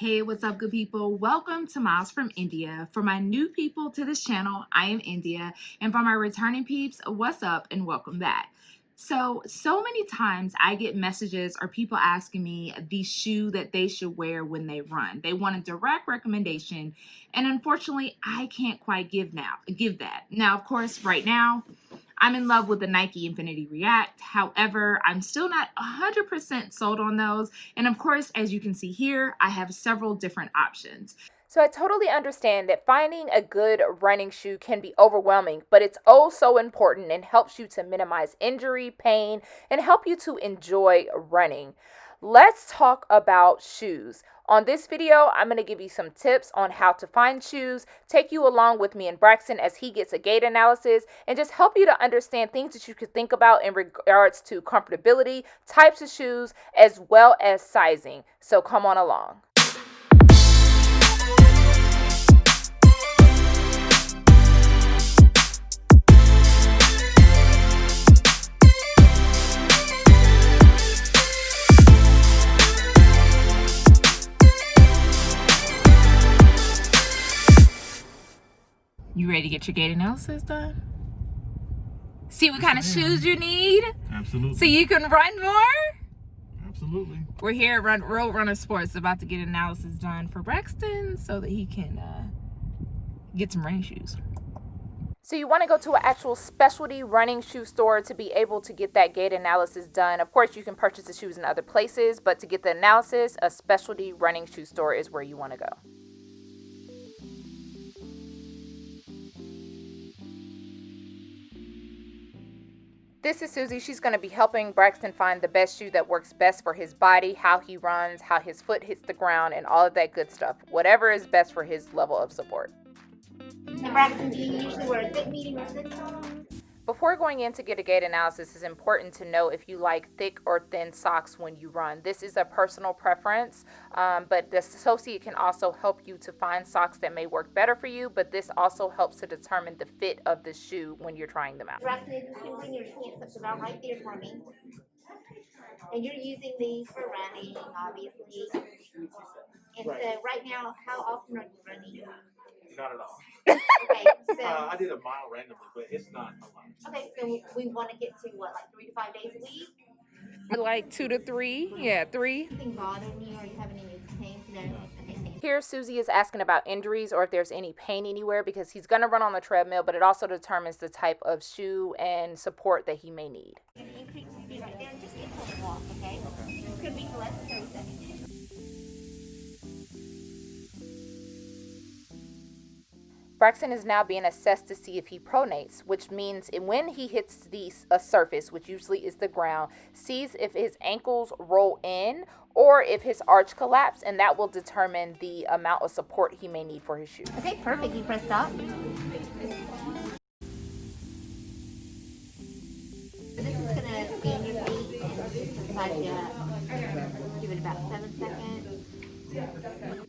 Hey, what's up, good people? Welcome to Miles from India. For my new people to this channel, I am India. And for my returning peeps, what's up and welcome back. So many times I get messages or people asking me the shoe that they should wear when they run. They want a direct recommendation. And unfortunately, I can't quite give that. Now, of course, right now, I'm in love with the Nike Infinity React. However, I'm still not 100% sold on those. And of course, as you can see here, I have several different options. So I totally understand that finding a good running shoe can be overwhelming, but it's oh so important and helps you to minimize injury, pain, and help you to enjoy running. Let's talk about shoes. On this video, I'm going to give you some tips on how to find shoes, take you along with me and Braxton as he gets a gait analysis, and just help you to understand things that you could think about in regards to comfortability, types of shoes, as well as sizing. So come on along. You ready to get your gait analysis done? See what kind of shoes you need? Absolutely. So you can run more? Absolutely. We're here at Road Runner Sports about to get an analysis done for Braxton so that he can get some running shoes. So you want to go to an actual specialty running shoe store to be able to get that gait analysis done. Of course, you can purchase the shoes in other places, but to get the analysis, a specialty running shoe store is where you want to go. This is Susie. She's going to be helping Braxton find the best shoe that works best for his body, how he runs, how his foot hits the ground, and all of that good stuff. Whatever is best for his level of support. And Braxton, do you usually wear a thick, medium, or thin socks? Before going in to get a gait analysis, it's important to know if you like thick or thin socks when you run. This is a personal preference, but the associate can also help you to find socks that may work better for you, but this also helps to determine the fit of the shoe when you're trying them out. Braxton, you can bring your pants up about right there for me. And you're using these for running, obviously. And so right now, how often are you running? Not at all. Okay, so I did a mile randomly, but it's not a lot. okay, so we want to get to what, like 3 to 5 days a week? Like 2 to 3. Yeah, 3. Anything bothering you? Are you having any pain? No. Okay, thank you. Here, Susie is asking about injuries or if there's any pain anywhere because he's going to run on the treadmill, but it also determines the type of shoe and support that he may need. You're going to increase the speed right there and just get to the walk, okay? It's going to be for less than 30 seconds. Braxton is now being assessed to see if he pronates, which means when he hits a surface, which usually is the ground, sees if his ankles roll in or if his arch collapse, and that will determine the amount of support he may need for his shoe. Okay, perfect. You press stop. This is going to scan your feet and size you up. Give it about 7 seconds.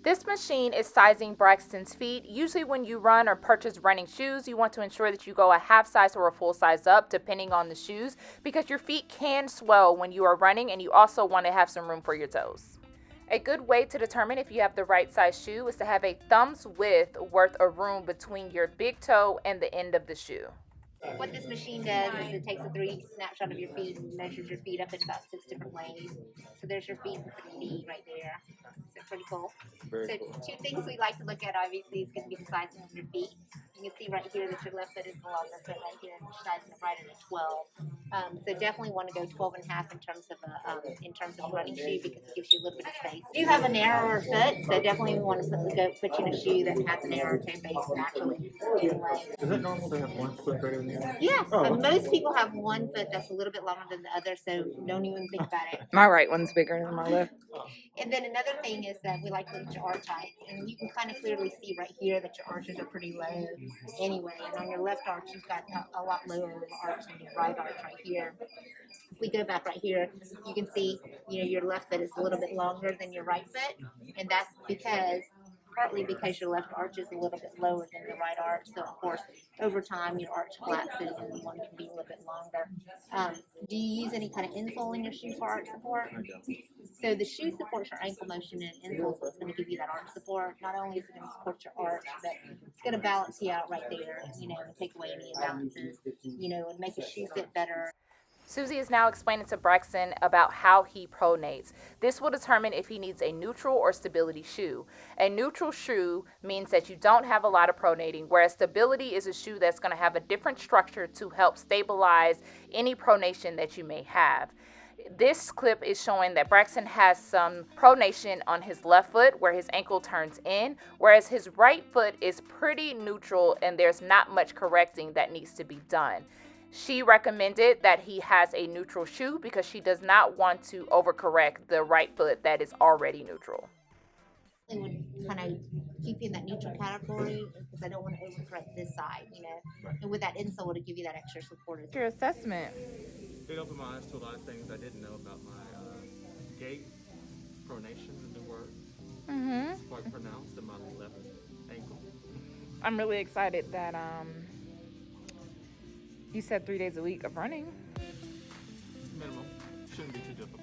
This machine is sizing Braxton's feet. Usually when you run or purchase running shoes, you want to ensure that you go a half size or a full size up depending on the shoes because your feet can swell when you are running and you also want to have some room for your toes. A good way to determine if you have the right size shoe is to have a thumb's width worth of room between your big toe and the end of the shoe. What this machine does is it takes a 3D snapshot of your feet and measures your feet up in about 6 different ways. So there's your feet in 3D right there. So pretty cool. So 2 things we like to look at obviously is going to be the sizing of your feet. You can see right here that your left foot is the longer foot right here, and your sizing it right at a 12. So definitely want to go 12 and a half in terms of a running shoe because it gives you a little bit of space. You have a narrower foot, so definitely we want to put you in a shoe that has a narrower toe base naturally. Is it normal to have one foot greater than the other? Yeah, most people have one foot that's a little bit longer than the other, so don't even think about it. My right one's bigger than my left. And then another thing is that we like to look at your arch height, and you can kind of clearly see right here that your arches are pretty low anyway, and on your left arch you've got a lot lower of an arch than your right arch right here. If we go back right here, you can see, your left foot is a little bit longer than your right foot, and that's partly because your left arch is a little bit lower than your right arch. So of course, over time your arch collapses and one can be a little bit longer. Do you use any kind of insole in your shoe for arch support? I don't. So the shoe supports your ankle motion and insole, so it's going to give you that arch support. Not only is it going to support your arch, but it's going to balance you out right there, you know, and take away any imbalances, you know, and make your shoe fit better. Susie is now explaining to Braxton about how he pronates. This will determine if he needs a neutral or stability shoe. A neutral shoe means that you don't have a lot of pronating, whereas stability is a shoe that's going to have a different structure to help stabilize any pronation that you may have. This clip is showing that Braxton has some pronation on his left foot where his ankle turns in, whereas his right foot is pretty neutral and there's not much correcting that needs to be done. She recommended that he has a neutral shoe because she does not want to overcorrect the right foot that is already neutral. It would kind of keep you in that neutral category because I don't want to overcorrect this side, you know. And with that insole, it'll give you that extra support. Your assessment. It opened my eyes to a lot of things I didn't know about my gait, pronation, the new word. It's quite pronounced in my left ankle. I'm really excited that you said 3 days a week of running. Minimum. Shouldn't be too difficult.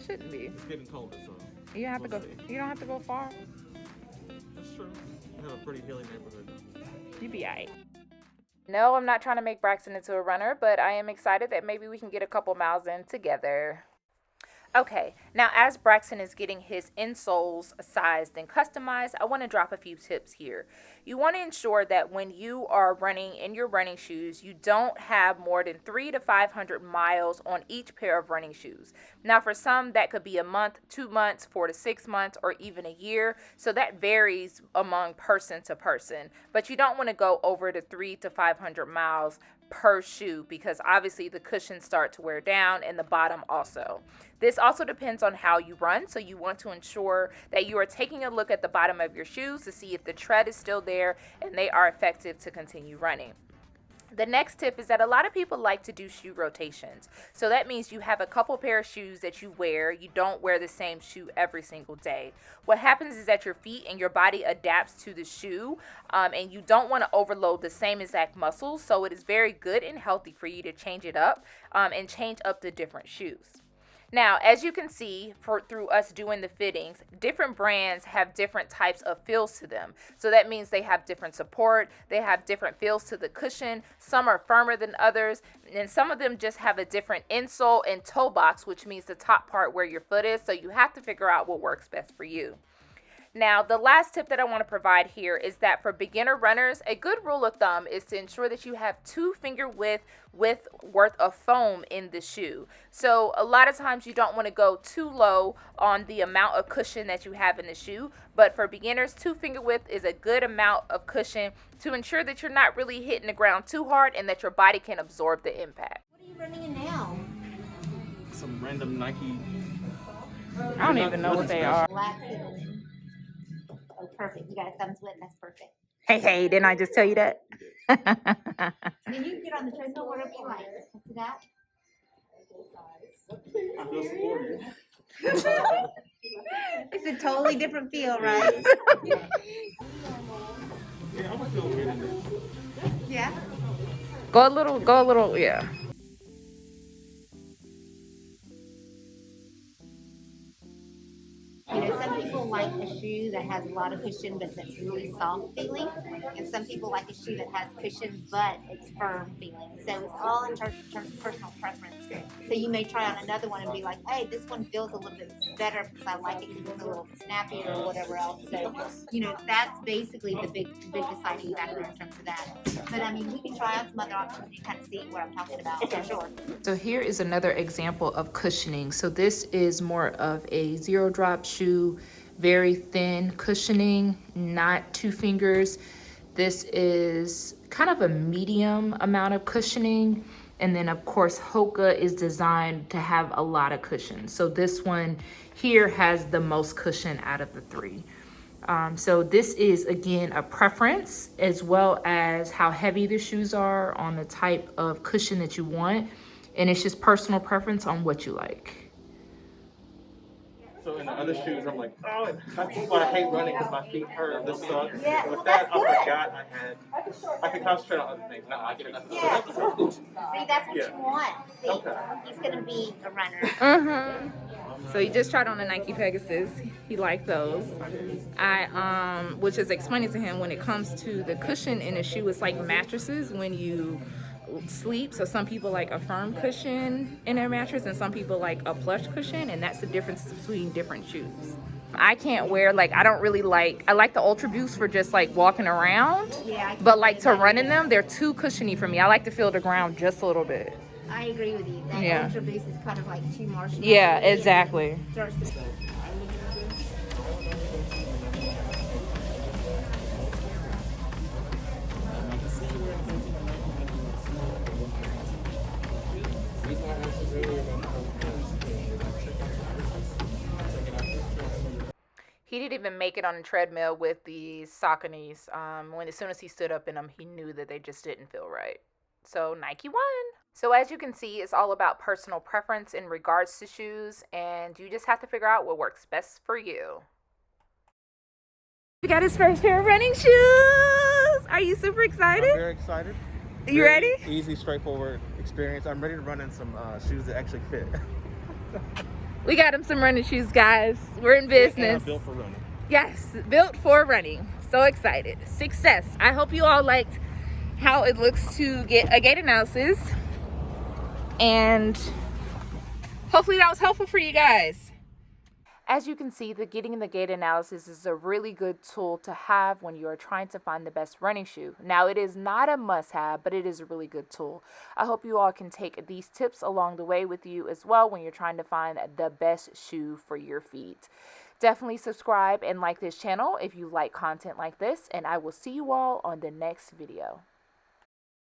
Shouldn't be. It's getting colder, so You don't have to we'll go. see. You don't have to go far. That's true. I have a pretty hilly neighborhood. You be alright. No, I'm not trying to make Braxton into a runner, but I am excited that maybe we can get a couple miles in together. Okay, now as Braxton is getting his insoles sized and customized, I want to drop a few tips here. You want to ensure that when you are running in your running shoes, you don't have more than 300 to 500 miles on each pair of running shoes. Now for some, that could be a month, 2 months, 4 to 6 months, or even a year. So that varies among person to person, but you don't want to go over the 300 to 500 miles per shoe because obviously the cushions start to wear down and the bottom also. This also depends on how you run, so you want to ensure that you are taking a look at the bottom of your shoes to see if the tread is still there and they are effective to continue running. The next tip is that a lot of people like to do shoe rotations. So that means you have a couple pair of shoes that you wear. You don't wear the same shoe every single day. What happens is that your feet and your body adapts to the shoe, and you don't want to overload the same exact muscles. So it is very good and healthy for you to change it up and change up the different shoes. Now, as you can see through us doing the fittings, different brands have different types of feels to them. So that means they have different support, they have different feels to the cushion, some are firmer than others, and some of them just have a different insole and toe box, which means the top part where your foot is. So you have to figure out what works best for you. Now, the last tip that I want to provide here is that for beginner runners, a good rule of thumb is to ensure that you have 2 finger width worth of foam in the shoe. So a lot of times you don't want to go too low on the amount of cushion that you have in the shoe, but for beginners, 2 finger width is a good amount of cushion to ensure that you're not really hitting the ground too hard and that your body can absorb the impact. What are you running in now? Some random Nike. I don't even know what they are. Black. Oh, perfect. You got a thumbs width. That's perfect. Hey, didn't I just tell you that? And then you can get on the treadmill wherever you like. See that? I feel supported. It's a totally different feel, right? Yeah, I would feel good in this. Yeah. Go a little, yeah. You know, some people like a shoe that has a lot of cushion but that's really soft feeling, and some people like a shoe that has cushion but it's firm feeling. So it's all in terms of personal preference. So you may try on another one and be like, hey, this one feels a little bit better because I like it because it's a little snappier or whatever else. So, you know, that's basically the big deciding factor in terms of that. But I mean, we can try out some other options and kind of see what I'm talking about for sure. So here is another example of cushioning. So this is more of a zero drop shoe, very thin cushioning, not 2 fingers. This is kind of a medium amount of cushioning. And then of course, Hoka is designed to have a lot of cushion. So this one here has the most cushion out of the 3. So this is, again, a preference as well as how heavy the shoes are on the type of cushion that you want. And it's just personal preference on what you like. So in the other shoes, I'm like, oh, that's why I hate running because my feet hurt. This sucks. Yeah, With well, that, that's good. I forgot I could concentrate on other things, not my feet. Yeah. So that was See, that's what Yeah. you want. See, Okay. he's gonna be a runner. Mm-hmm. So he just tried on the Nike Pegasus. He liked those. I was just explaining to him when it comes to the cushion in the shoe, it's like mattresses when you sleep. So some people like a firm cushion in their mattress and some people like a plush cushion, and that's the difference between different shoes. I can't wear, like, I don't really like, I like the Ultra Boost for just like walking around, Yeah, but like to run in them, they're too cushiony for me. I like to feel the ground just a little bit. I agree with you. That Yeah. Ultra Boost is kind of like too marshmallow. Yeah, exactly. Starts to He didn't even make it on the treadmill with the Sauconys. When as soon as he stood up in them, he knew that they just didn't feel right. So Nike won. So as you can see, it's all about personal preference in regards to shoes, and you just have to figure out what works best for you. We got his first pair of running shoes. Are you super excited? I'm very excited. You ready? Easy, straightforward experience. I'm ready to run in some shoes that actually fit. We got him some running shoes, guys. We're in And business. I'm built for running. Yes, built for running. So excited. Success. I hope you all liked how it looks to get a gait analysis. And hopefully that was helpful for you guys. As you can see, the Getting in the Gait analysis is a really good tool to have when you are trying to find the best running shoe. Now, it is not a must-have, but it is a really good tool. I hope you all can take these tips along the way with you as well when you're trying to find the best shoe for your feet. Definitely subscribe and like this channel if you like content like this, and I will see you all on the next video.